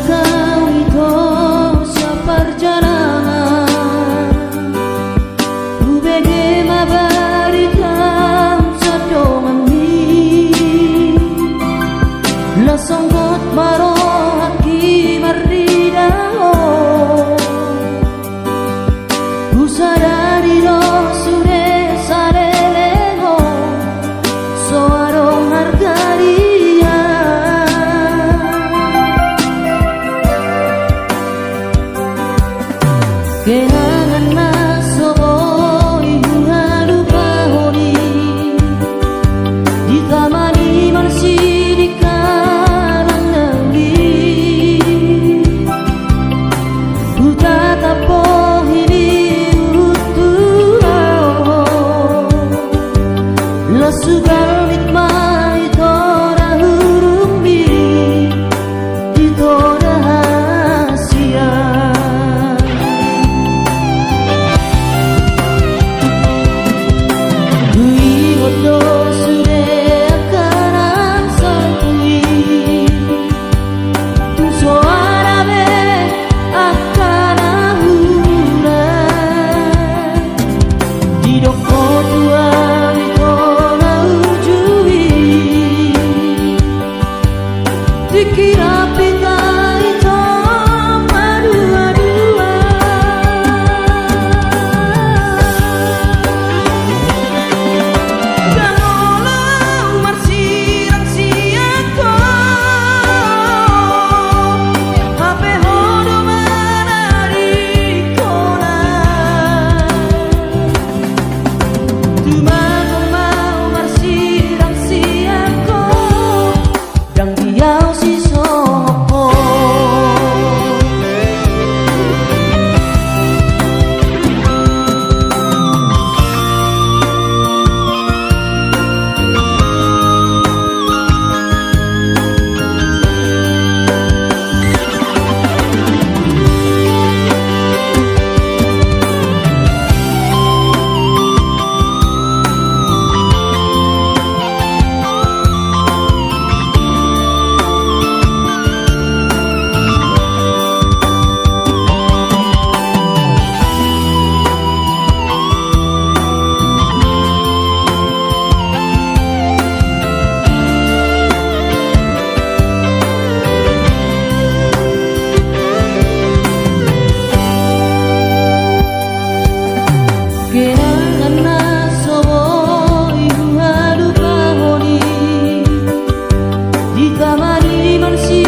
kau itu seperjalanan ku bagaimana berikan sedomani lasonggot marohaki maridao ku sadari do sude sarelego soarong hargaria kenangan nasoboy hulu kahoni ditamani masih di karang negeri ku tatap pohini utuh lesugal nikmah itora hurung diri itora hasia do sude akaran santui tu suara be akan ahura di doko tua mitona ujui dikira pita itu madua-dua kenangan nasoboy hulu kahoni ditamani masih